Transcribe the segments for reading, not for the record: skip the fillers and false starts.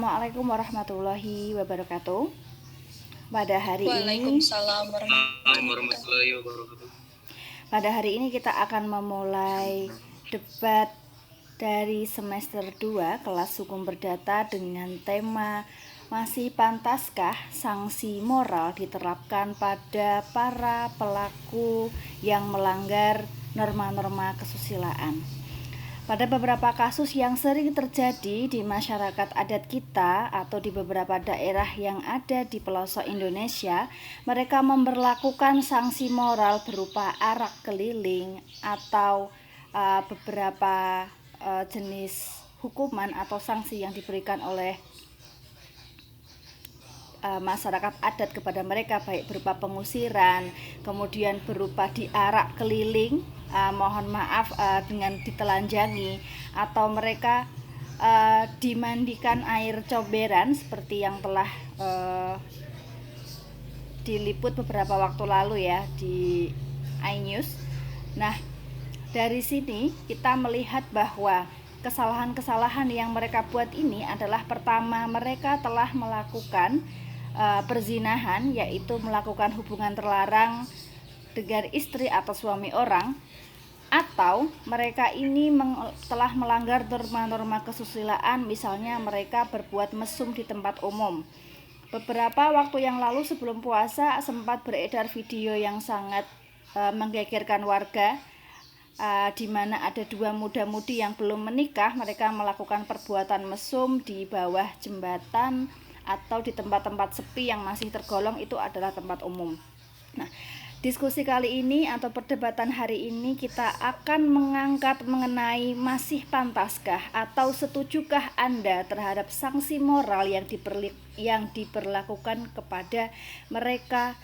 Assalamualaikum warahmatullahi wabarakatuh. Pada hari ini, Waalaikumsalam warahmatullahi wabarakatuh. pada hari ini kita akan memulai debat dari semester 2 kelas hukum perdata dengan tema masih pantaskah sanksi moral diterapkan pada para pelaku yang melanggar norma-norma kesusilaan. Pada beberapa kasus yang sering terjadi di masyarakat adat kita atau di beberapa daerah yang ada di pelosok Indonesia, mereka memberlakukan sanksi moral berupa arak keliling atau beberapa jenis hukuman atau sanksi yang diberikan oleh masyarakat adat kepada mereka, baik berupa pengusiran, kemudian berupa diarak keliling, mohon maaf dengan ditelanjangi, atau mereka dimandikan air comberan seperti yang telah diliput beberapa waktu lalu ya di iNews. Nah, dari sini kita melihat bahwa kesalahan-kesalahan yang mereka buat ini adalah pertama, mereka telah melakukan perzinahan, yaitu melakukan hubungan terlarang dengan istri atau suami orang, atau mereka ini telah melanggar norma-norma kesusilaan, misalnya mereka berbuat mesum di tempat umum. Beberapa waktu yang lalu sebelum puasa sempat beredar video yang sangat menggegerkan warga, di mana ada dua muda-mudi yang belum menikah, mereka melakukan perbuatan mesum di bawah jembatan atau di tempat-tempat sepi yang masih tergolong itu adalah tempat umum. Nah, diskusi kali ini atau perdebatan hari ini kita akan mengangkat mengenai masih pantaskah atau setujukah Anda terhadap sanksi moral yang diberlakukan kepada mereka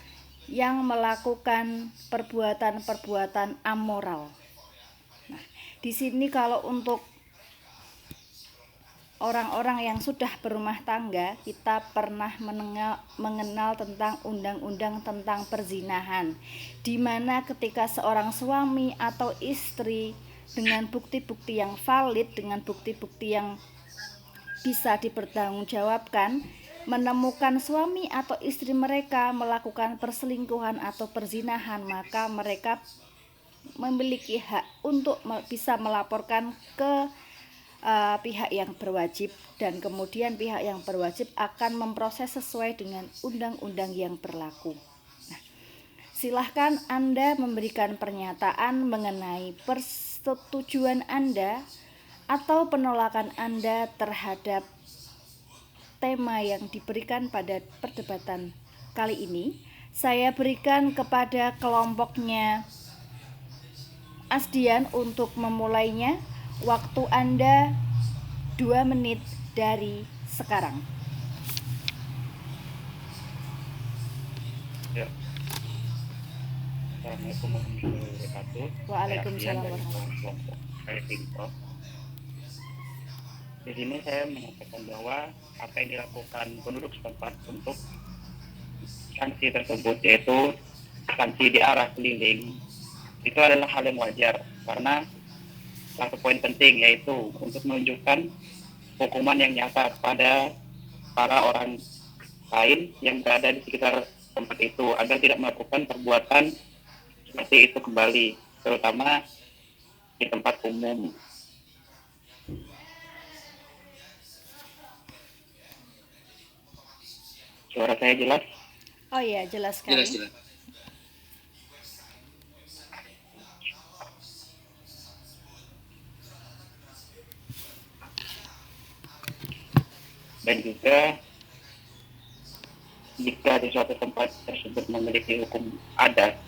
yang melakukan perbuatan-perbuatan amoral. Nah, di sini kalau untuk orang-orang yang sudah berumah tangga, kita pernah mengenal tentang undang-undang tentang perzinahan, di mana ketika seorang suami atau istri dengan bukti-bukti yang valid, dengan bukti-bukti yang bisa dipertanggungjawabkan, menemukan suami atau istri mereka melakukan perselingkuhan atau perzinahan, maka mereka memiliki hak untuk bisa melaporkan ke pihak yang berwajib, dan kemudian pihak yang berwajib akan memproses sesuai dengan undang-undang yang berlaku. Nah, silahkan Anda memberikan pernyataan mengenai persetujuan Anda atau penolakan Anda terhadap tema yang diberikan pada perdebatan kali ini. Saya berikan kepada kelompoknya Asdian untuk memulainya. Waktu Anda 2 menit dari sekarang. Ya. Assalamualaikum warahmatullahi wabarakatuh. Saya Ardian Waalaikumsalam dari warahmatullahi kelompok Info. Di sini saya mengatakan bahwa apa yang dilakukan penduduk setempat untuk sanksi tersebut, yaitu sanksi di arah keliling, itu adalah hal yang wajar, karena satu poin penting yaitu untuk menunjukkan hukuman yang nyata kepada para orang lain yang berada di sekitar tempat itu agar tidak melakukan perbuatan seperti itu kembali, terutama di tempat umum. Suara saya jelas? Oh iya, jelas sekali. Jelas. Dan juga jika di suatu tempat tersebut memiliki hukum adat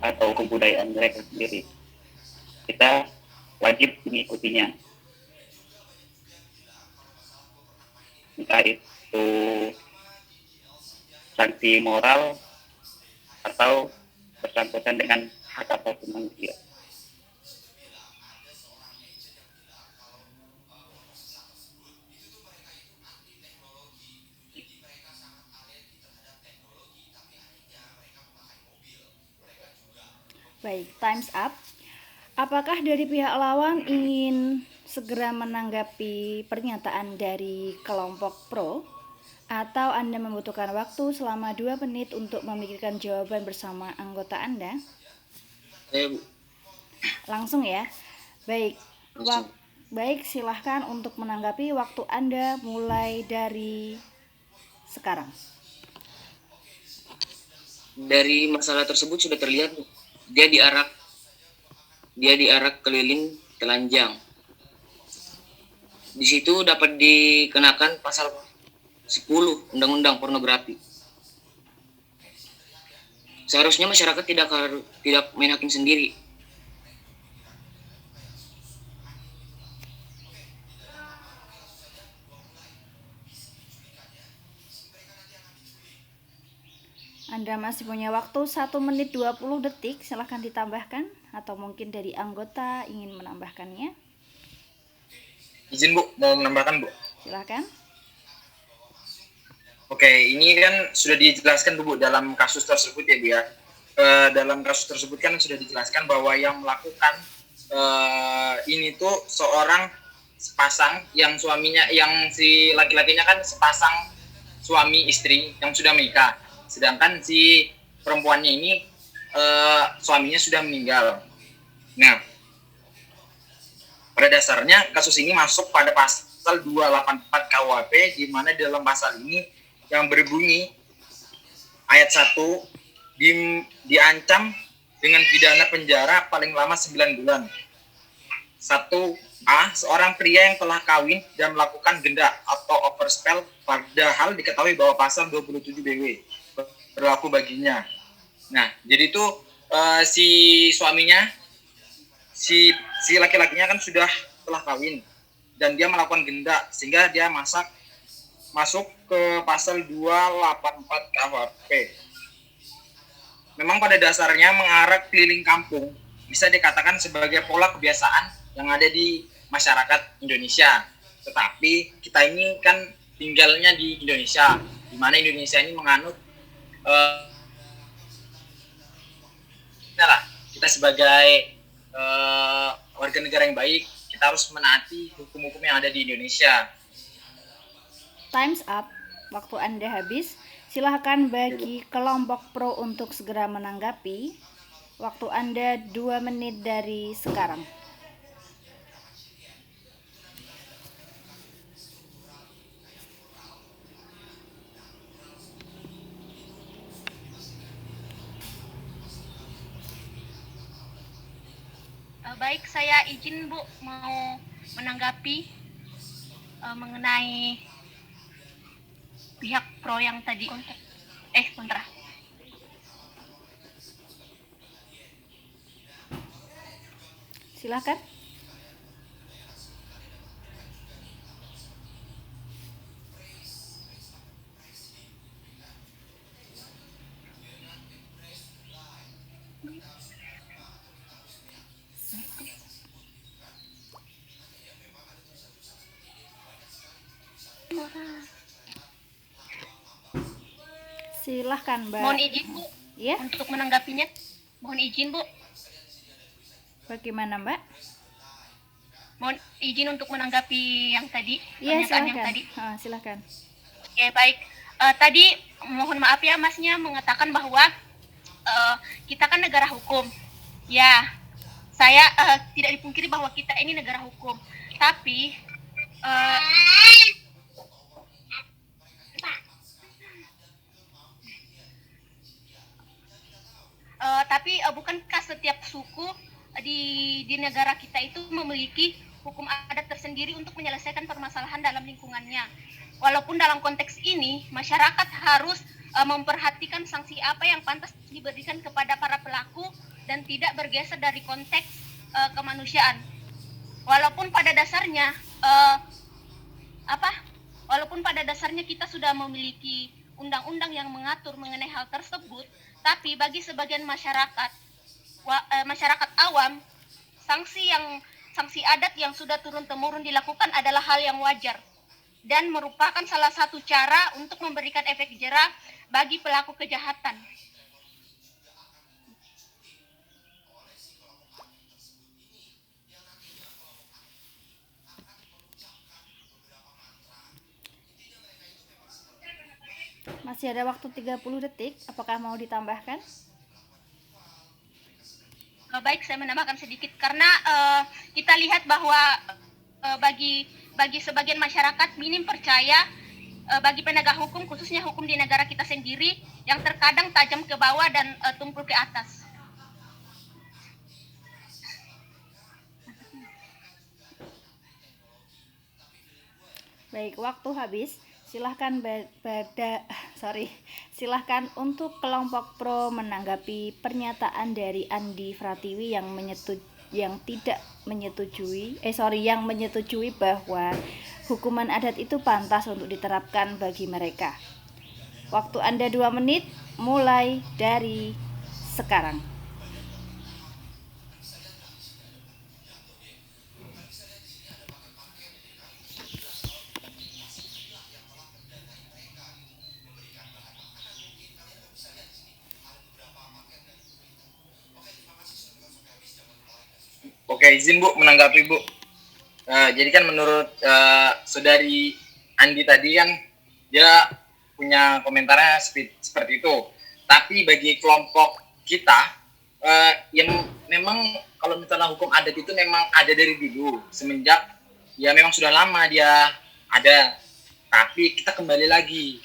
atau kebudayaan mereka sendiri, kita wajib mengikutinya. Entah itu sanksi moral atau bersangkutan dengan hak asasi manusia. Baik, time's up. Apakah dari pihak lawan ingin segera menanggapi pernyataan dari kelompok pro, atau Anda membutuhkan waktu selama 2 menit untuk memikirkan jawaban bersama anggota Anda? Bu. Langsung ya. Baik. Langsung. Baik, silahkan untuk menanggapi. Waktu Anda mulai dari sekarang. Dari masalah tersebut sudah terlihat, Bu. Dia diarak keliling telanjang. Di situ dapat dikenakan pasal 10 Undang-Undang Pornografi. Seharusnya masyarakat tidak main hakim sendiri. Anda masih punya waktu 1 menit 20 detik, silahkan ditambahkan, atau mungkin dari anggota ingin menambahkannya. Izin Bu, mau menambahkan Bu. Silahkan. Oke, ini kan sudah dijelaskan Bu dalam kasus tersebut ya Bu ya. Dalam kasus tersebut kan sudah dijelaskan bahwa yang melakukan ini tuh seorang sepasang yang suaminya, yang si laki-lakinya kan sepasang suami istri yang sudah menikah. Sedangkan si perempuannya ini suaminya sudah meninggal. Nah, pada dasarnya kasus ini masuk pada pasal 284 KUHP, di mana dalam pasal ini yang berbunyi ayat 1 diancam dengan pidana penjara paling lama 9 bulan. 1A, seorang pria yang telah kawin dan melakukan genda atau overspell padahal diketahui bahwa pasal 27 BW berlaku baginya. Nah, jadi itu si suaminya, si laki-lakinya kan sudah telah kawin dan dia melakukan genda sehingga dia masuk ke pasal 284 KUHP. Memang pada dasarnya mengarak keliling kampung bisa dikatakan sebagai pola kebiasaan yang ada di masyarakat Indonesia. Tetapi kita ini kan tinggalnya di Indonesia, di mana Indonesia ini menganut kita sebagai warga negara yang baik, kita harus menaati hukum-hukum yang ada di Indonesia. Time's up, waktu Anda habis. Silahkan bagi kelompok pro untuk segera menanggapi. Waktu Anda 2 menit dari sekarang. Baik, saya izin Bu mau menanggapi mengenai pihak pro yang tadi kontra. Silakan. Silahkan Mbak. Mohon izin Bu Ya, untuk menanggapinya. Mohon izin Bu. bagaimana Mbak? Mohon izin untuk menanggapi yang tadi. Iya, Pernyataan yang silakan. tadi. Silakan. Oke, baik. Tadi mohon maaf ya Masnya mengatakan bahwa kita kan negara hukum. Ya, saya tidak dipungkiri bahwa kita ini negara hukum. Tapi bukankah setiap suku di negara kita itu memiliki hukum adat tersendiri untuk menyelesaikan permasalahan dalam lingkungannya? Walaupun dalam konteks ini masyarakat harus memperhatikan sanksi apa yang pantas diberikan kepada para pelaku dan tidak bergeser dari konteks kemanusiaan. Walaupun pada dasarnya kita sudah memiliki undang-undang yang mengatur mengenai hal tersebut, tapi bagi sebagian masyarakat awam, sanksi adat yang sudah turun-temurun dilakukan adalah hal yang wajar dan merupakan salah satu cara untuk memberikan efek jera bagi pelaku kejahatan. Masih ada waktu 30 detik, apakah mau ditambahkan? Baik, saya menambahkan sedikit karena kita lihat bahwa bagi sebagian masyarakat minim percaya bagi penegak hukum, khususnya hukum di negara kita sendiri yang terkadang tajam ke bawah dan tumpul ke atas. Baik, waktu habis. Silahkan silahkan untuk kelompok pro menanggapi pernyataan dari Andi Pratiwi yang menyetujui bahwa hukuman adat itu pantas untuk diterapkan bagi mereka. Waktu Anda 2 menit mulai dari sekarang. Oke, izin Bu menanggapi Bu. Jadi kan menurut saudari Andi tadi kan dia punya komentarnya seperti itu. Tapi bagi kelompok kita yang memang kalau misalnya hukum adat itu memang ada dari dulu, semenjak ya memang sudah lama dia ada. Tapi kita kembali lagi.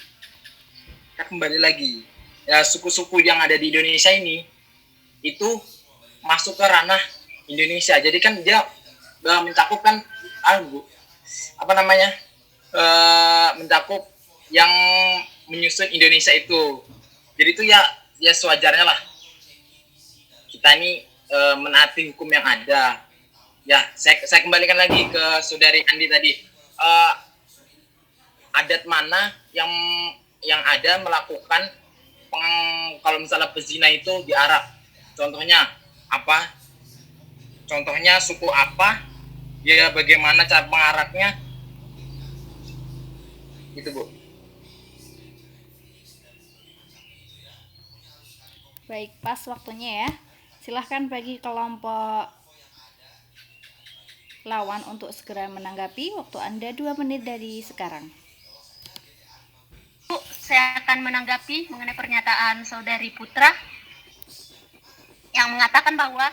Ya, suku-suku yang ada di Indonesia ini itu masuk ke ranah Indonesia. Jadi kan dia mencakup kan mencakup yang menyusun Indonesia itu. Jadi itu ya sewajarnya lah kita ini menaati hukum yang ada. Ya, saya kembalikan lagi ke saudari Andi tadi. Adat mana yang ada melakukan kalau misalnya pezina itu diarak? Contohnya apa? Contohnya suku apa? Ya bagaimana cara mengaraknya? Gitu Bu. Baik, pas waktunya ya. Silahkan bagi kelompok lawan untuk segera menanggapi. Waktu Anda 2 menit dari sekarang. Bu, saya akan menanggapi mengenai pernyataan saudari Putra yang mengatakan bahwa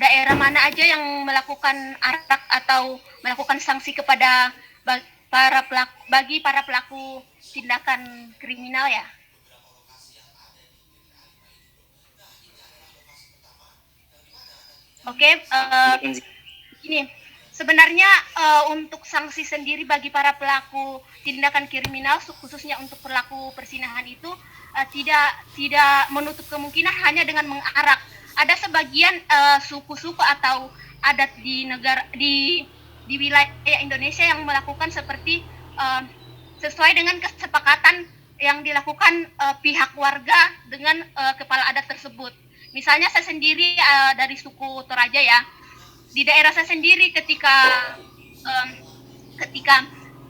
daerah mana aja yang melakukan arak atau melakukan sanksi kepada bagi para pelaku tindakan kriminal ya. Oke, ini sebenarnya untuk sanksi sendiri bagi para pelaku tindakan kriminal, khususnya untuk pelaku persinahan itu tidak menutup kemungkinan hanya dengan mengarak. Ada sebagian suku-suku atau adat di wilayah Indonesia yang melakukan seperti sesuai dengan kesepakatan yang dilakukan pihak warga dengan kepala adat tersebut. Misalnya saya sendiri dari suku Toraja ya, di daerah saya sendiri ketika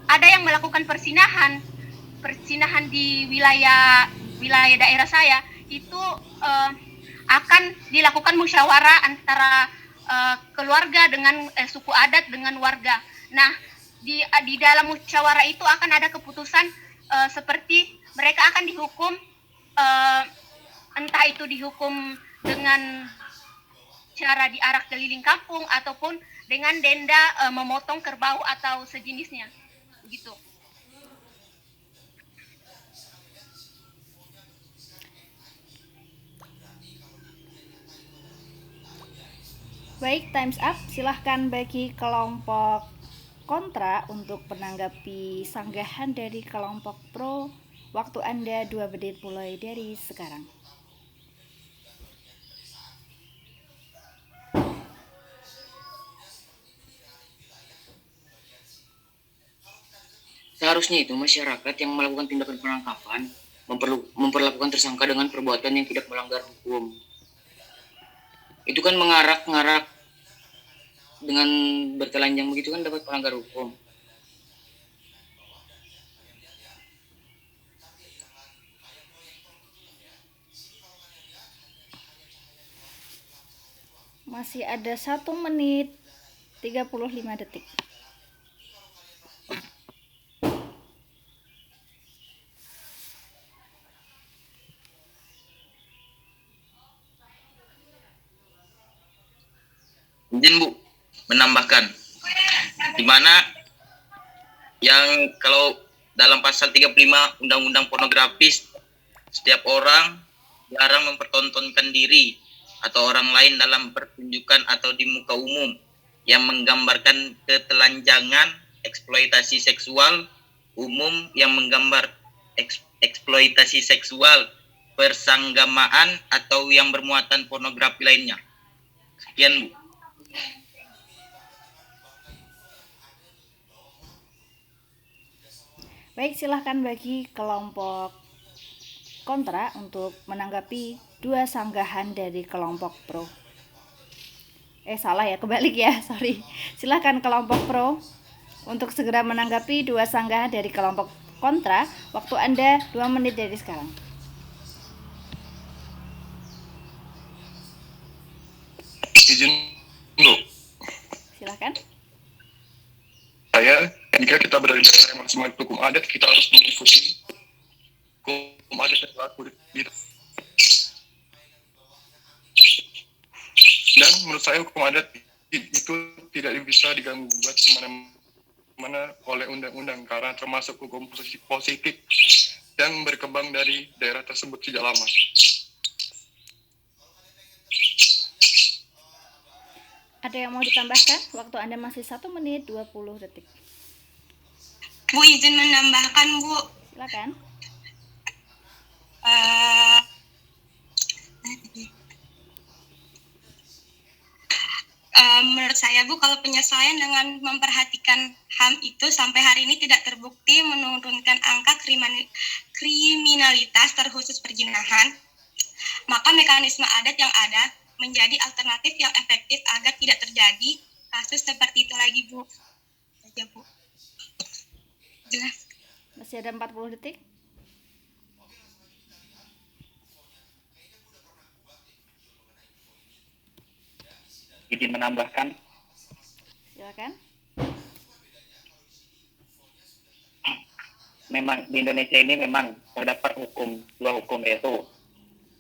ada yang melakukan persinahan di wilayah daerah saya itu akan dilakukan musyawarah antara keluarga dengan suku adat dengan warga. Nah, di dalam musyawarah itu akan ada keputusan seperti mereka akan dihukum, entah itu dihukum dengan cara diarak keliling kampung ataupun dengan denda memotong kerbau atau sejenisnya, begitu. Baik, time's up. Silahkan bagi kelompok kontra untuk menanggapi sanggahan dari kelompok pro. Waktu Anda 2 menit mulai dari sekarang. Seharusnya itu masyarakat yang melakukan tindakan penangkapan memperlakukan tersangka dengan perbuatan yang tidak melanggar hukum. Itu kan mengarak dengan bertelanjang begitu kan dapat melanggar hukum. Masih ada 1 menit 35 detik. Izin Bu menambahkan, di mana yang kalau dalam pasal 35 Undang-Undang Pornografi, setiap orang dilarang mempertontonkan diri atau orang lain dalam pertunjukan atau di muka umum yang menggambarkan ketelanjangan, eksploitasi seksual umum yang menggambar eksploitasi seksual, persanggamaan atau yang bermuatan pornografi lainnya. Sekian Bu. Baik, silahkan bagi kelompok kontra untuk menanggapi dua sanggahan dari kelompok pro. Salah ya, kebalik ya, sorry. Silahkan kelompok pro untuk segera menanggapi dua sanggahan dari kelompok kontra. Waktu Anda 2 menit dari sekarang. Izin dulu. Silahkan. Jika kita berada di daerah yang masih mengikuti hukum adat, kita harus mengikuti hukum adat yang berlaku di dan menurut saya hukum adat itu tidak bisa diganggu gugat mana oleh undang-undang karena termasuk hukum positif yang berkembang dari daerah tersebut sejak lama. Ada yang mau ditambahkan? Waktu Anda masih 1 menit 20 detik. Bu, izin menambahkan Bu. Silakan. Menurut saya Bu, kalau penyesuaian dengan memperhatikan HAM itu sampai hari ini tidak terbukti menurunkan angka kriminalitas terkhusus perjinahan, maka mekanisme adat yang ada menjadi alternatif yang efektif agar tidak terjadi kasus seperti itu lagi Bu. Saja Bu. Jelas. Masih ada 40 detik. Izin menambahkan, Silakan. memang di Indonesia ini memang terdapat dua hukum, yaitu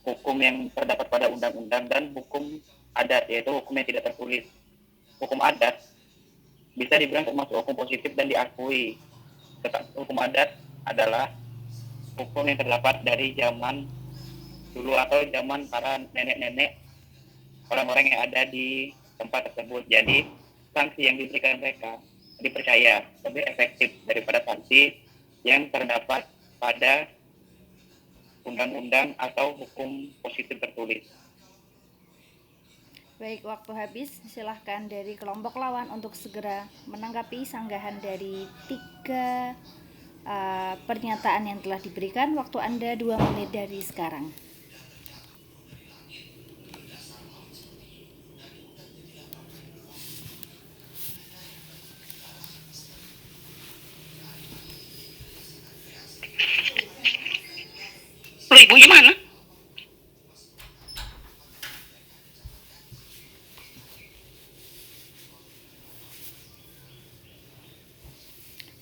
hukum yang terdapat pada undang-undang dan hukum adat, yaitu hukum yang tidak tertulis. Hukum adat bisa dibilang termasuk hukum positif dan diakui. Hukum adat adalah hukum yang terdapat dari zaman dulu atau zaman para nenek-nenek orang-orang yang ada di tempat tersebut. Jadi sanksi yang diberikan mereka dipercaya lebih efektif daripada sanksi yang terdapat pada undang-undang atau hukum positif tertulis. Baik, waktu habis. Silahkan dari kelompok lawan untuk segera menanggapi sanggahan dari 3 pernyataan yang telah diberikan. Waktu Anda 2 menit dari sekarang. Loh, Ibu gimana?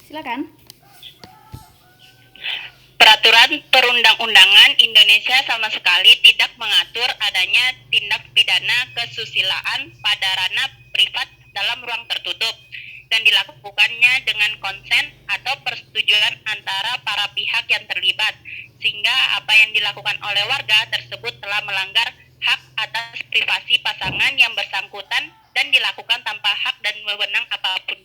Silakan. Peraturan perundang-undangan Indonesia sama sekali tidak mengatur adanya tindak pidana kesusilaan pada ranah privat dalam ruang tertutup dan dilakukannya dengan konsen atau persetujuan antara para pihak yang terlibat, sehingga apa yang dilakukan oleh warga tersebut telah melanggar hak atas privasi pasangan yang bersangkutan dan dilakukan tanpa hak dan wewenang apapun.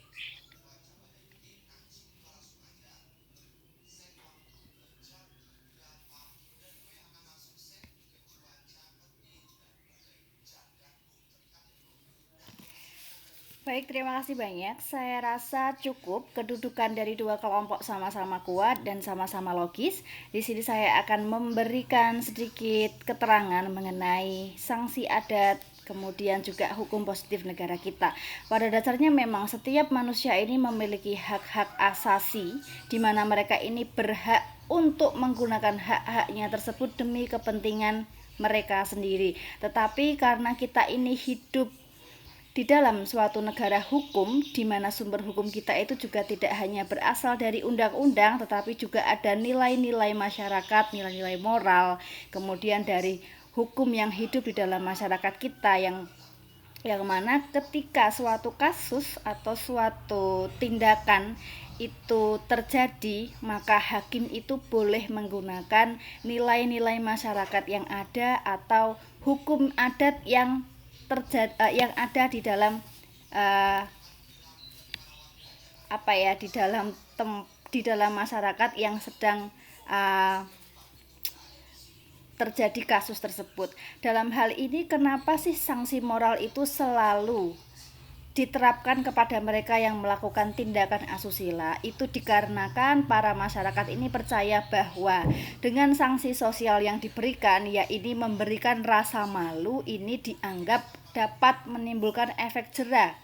Baik, terima kasih banyak. Saya rasa cukup kedudukan dari dua kelompok sama-sama kuat dan sama-sama logis. Di sini saya akan memberikan sedikit keterangan mengenai sanksi adat, kemudian juga hukum positif negara kita. Pada dasarnya memang setiap manusia ini memiliki hak-hak asasi, di mana mereka ini berhak untuk menggunakan hak-haknya tersebut demi kepentingan mereka sendiri. Tetapi karena kita ini hidup di dalam suatu negara hukum, di mana sumber hukum kita itu juga tidak hanya berasal dari undang-undang, tetapi juga ada nilai-nilai masyarakat, nilai-nilai moral, kemudian dari hukum yang hidup di dalam masyarakat kita yang yang mana ketika suatu kasus atau suatu tindakan itu terjadi, maka hakim itu boleh menggunakan nilai-nilai masyarakat yang ada atau hukum adat yang yang ada di dalam di dalam masyarakat yang sedang terjadi kasus tersebut. Dalam hal ini kenapa sih sanksi moral itu selalu diterapkan kepada mereka yang melakukan tindakan asusila? Itu dikarenakan para masyarakat ini percaya bahwa dengan sanksi sosial yang diberikan, ya ini memberikan rasa malu, ini dianggap dapat menimbulkan efek jera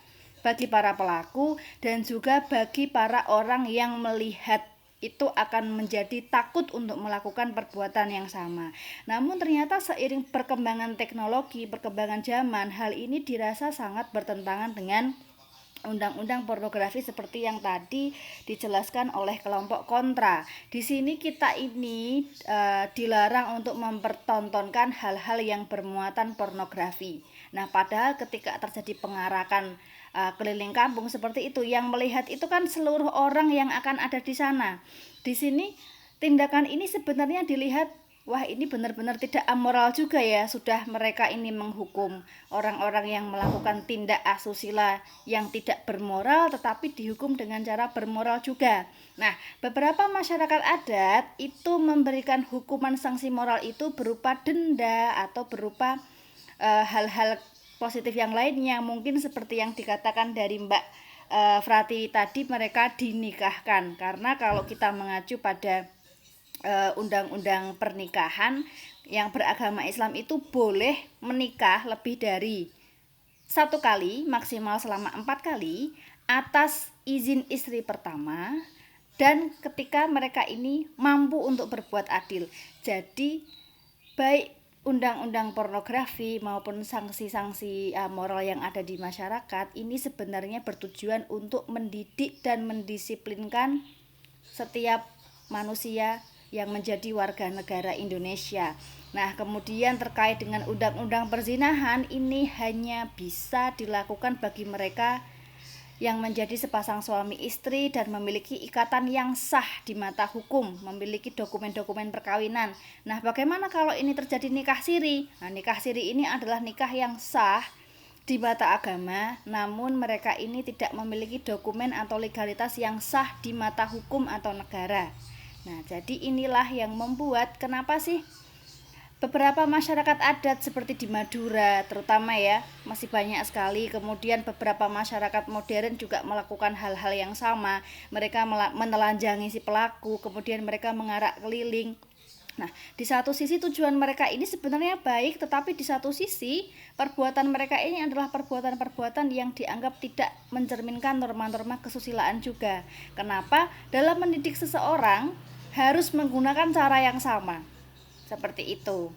bagi para pelaku dan juga bagi para orang yang melihat itu akan menjadi takut untuk melakukan perbuatan yang sama. Namun ternyata seiring perkembangan teknologi, perkembangan zaman, hal ini dirasa sangat bertentangan dengan undang-undang pornografi seperti yang tadi dijelaskan oleh kelompok kontra. Di sini kita ini dilarang untuk mempertontonkan hal-hal yang bermuatan pornografi. Nah, padahal ketika terjadi pengarakan keliling kampung seperti itu, yang melihat itu kan seluruh orang yang akan ada di sana. Di sini tindakan ini sebenarnya dilihat, wah ini benar-benar tidak amoral juga ya. Sudah mereka ini menghukum orang-orang yang melakukan tindak asusila yang tidak bermoral, tetapi dihukum dengan cara bermoral juga. Nah, beberapa masyarakat adat itu memberikan hukuman sanksi moral itu berupa denda atau berupa hal-hal positif yang lainnya, mungkin seperti yang dikatakan dari Mbak Frati tadi, mereka dinikahkan. Karena kalau kita mengacu pada undang-undang pernikahan yang beragama Islam itu boleh menikah lebih dari 1 kali, maksimal selama 4 kali atas izin istri pertama dan ketika mereka ini mampu untuk berbuat adil. Jadi baik undang-undang pornografi maupun sanksi-sanksi moral yang ada di masyarakat ini sebenarnya bertujuan untuk mendidik dan mendisiplinkan setiap manusia yang menjadi warga negara Indonesia. Nah, kemudian terkait dengan undang-undang perzinahan ini hanya bisa dilakukan bagi mereka yang menjadi sepasang suami istri dan memiliki ikatan yang sah di mata hukum, memiliki dokumen-dokumen perkawinan. Nah, bagaimana kalau ini terjadi nikah siri? Nah, nikah siri ini adalah nikah yang sah di mata agama, namun mereka ini tidak memiliki dokumen atau legalitas yang sah di mata hukum atau negara. Nah, jadi inilah yang membuat kenapa sih beberapa masyarakat adat seperti di Madura terutama ya masih banyak sekali, kemudian beberapa masyarakat modern juga melakukan hal-hal yang sama. Mereka menelanjangi si pelaku, kemudian mereka mengarak keliling. Nah, di satu sisi tujuan mereka ini sebenarnya baik, tetapi di satu sisi perbuatan mereka ini adalah perbuatan-perbuatan yang dianggap tidak mencerminkan norma-norma kesusilaan juga. Kenapa? Dalam mendidik seseorang harus menggunakan cara yang sama. Seperti itu.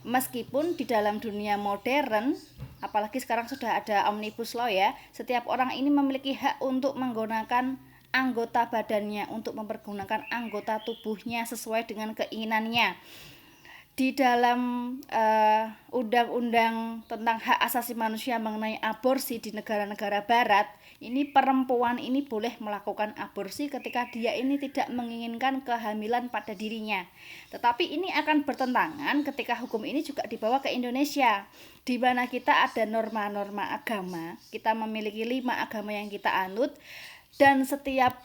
Meskipun di dalam dunia modern, apalagi sekarang sudah ada Omnibus Law ya, setiap orang ini memiliki hak untuk menggunakan anggota badannya, untuk mempergunakan anggota tubuhnya sesuai dengan keinginannya. Di dalam undang-undang tentang hak asasi manusia mengenai aborsi di negara-negara barat, ini perempuan ini boleh melakukan aborsi ketika dia ini tidak menginginkan kehamilan pada dirinya. Tetapi ini akan bertentangan ketika hukum ini juga dibawa ke Indonesia, di mana kita ada norma-norma agama. Kita memiliki 5 agama yang kita anut, dan setiap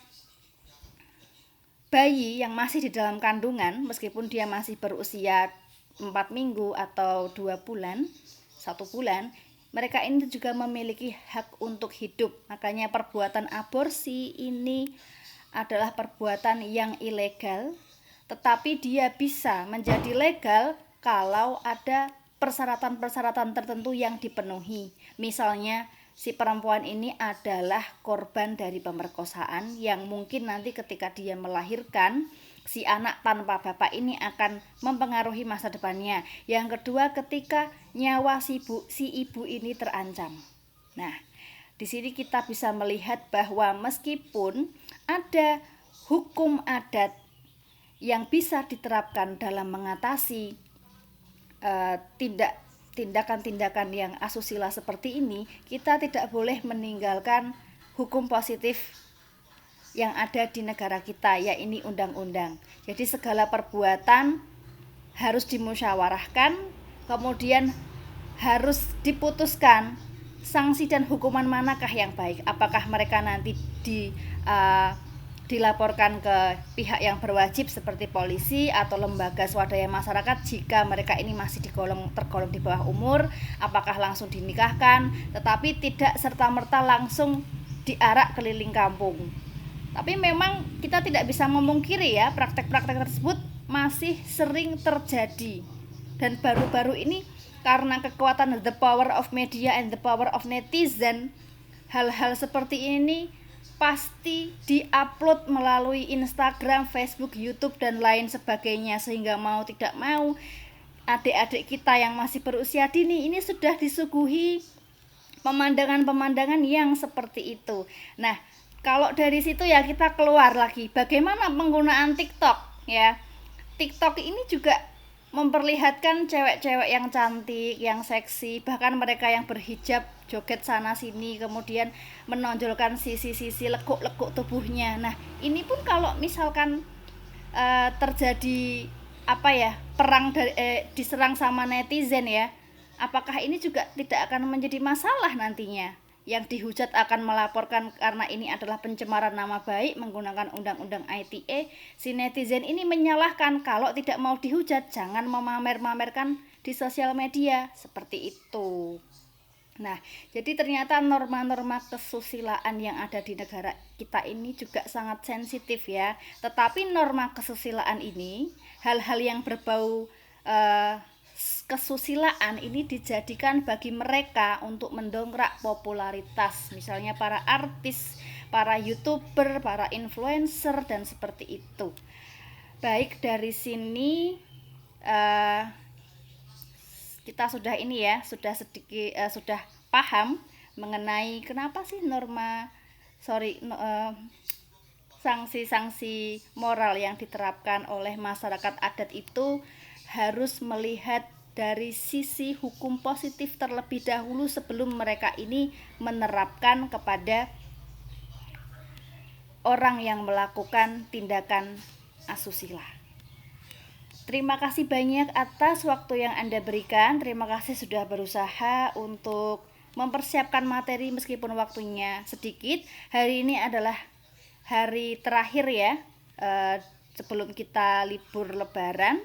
bayi yang masih di dalam kandungan, meskipun dia masih berusia 4 minggu atau 2 bulan, 1 bulan, mereka ini juga memiliki hak untuk hidup. Makanya perbuatan aborsi ini adalah perbuatan yang ilegal, tetapi dia bisa menjadi legal kalau ada persyaratan-persyaratan tertentu yang dipenuhi. Misalnya si perempuan ini adalah korban dari pemerkosaan yang mungkin nanti ketika dia melahirkan, si anak tanpa bapak ini akan mempengaruhi masa depannya. Yang kedua, ketika nyawa si ibu ini terancam. Nah, di sini kita bisa melihat bahwa meskipun ada hukum adat yang bisa diterapkan dalam mengatasi tindak tindakan-tindakan yang asusila seperti ini, kita tidak boleh meninggalkan hukum positif yang ada di negara kita, yaitu undang-undang. Jadi segala perbuatan harus dimusyawarahkan, kemudian harus diputuskan sanksi dan hukuman manakah yang baik. Apakah mereka nanti dilaporkan ke pihak yang berwajib seperti polisi atau lembaga swadaya masyarakat jika mereka ini masih tergolong di bawah umur, apakah langsung dinikahkan, tetapi tidak serta-merta langsung diarak keliling kampung. Tapi memang kita tidak bisa memungkiri ya, praktek-praktek tersebut masih sering terjadi. Dan baru-baru ini karena kekuatan the power of media and the power of netizen, hal-hal seperti ini pasti diupload melalui Instagram, Facebook, YouTube, dan lain sebagainya, sehingga mau tidak mau adik-adik kita yang masih berusia dini ini sudah disuguhi pemandangan-pemandangan yang seperti itu. Nah, kalau dari situ ya kita keluar lagi, bagaimana penggunaan TikTok ya. TikTok ini juga memperlihatkan cewek-cewek yang cantik, yang seksi, bahkan mereka yang berhijab joget sana sini, kemudian menonjolkan sisi-sisi lekuk-lekuk tubuhnya. Nah, ini pun kalau misalkan terjadi perang diserang sama netizen ya, apakah ini juga tidak akan menjadi masalah nantinya? Yang dihujat akan melaporkan karena ini adalah pencemaran nama baik menggunakan undang-undang ITE. Si netizen ini menyalahkan kalau tidak mau dihujat jangan memamer-mamerkan di sosial media, seperti itu. Nah, jadi ternyata norma-norma kesusilaan yang ada di negara kita ini juga sangat sensitif ya. Tetapi norma kesusilaan ini, hal-hal yang berbau kesusilaan ini dijadikan bagi mereka untuk mendongkrak popularitas, misalnya para artis, para YouTuber, para influencer, dan seperti itu. Baik, dari sini kita sudah sudah paham mengenai kenapa sih sanksi-sanksi moral yang diterapkan oleh masyarakat adat itu harus melihat dari sisi hukum positif terlebih dahulu sebelum mereka ini menerapkan kepada orang yang melakukan tindakan asusila. Terima kasih banyak atas waktu yang Anda berikan. Terima kasih sudah berusaha untuk mempersiapkan materi meskipun waktunya sedikit. Hari ini adalah hari terakhir ya, sebelum kita libur lebaran.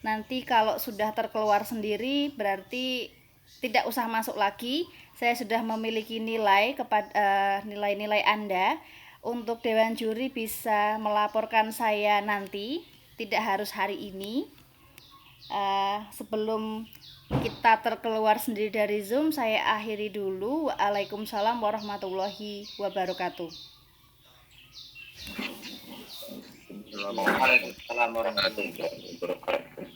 Nanti kalau sudah terkeluar sendiri berarti tidak usah masuk lagi. Saya sudah memiliki nilai nilai-nilai Anda. Untuk Dewan Juri bisa melaporkan saya nanti, tidak harus hari ini. Sebelum kita terkeluar sendiri dari Zoom, saya akhiri dulu. Waalaikumsalam warahmatullahi wabarakatuh. Waalaikumsalam warahmatullahi wabarakatuh.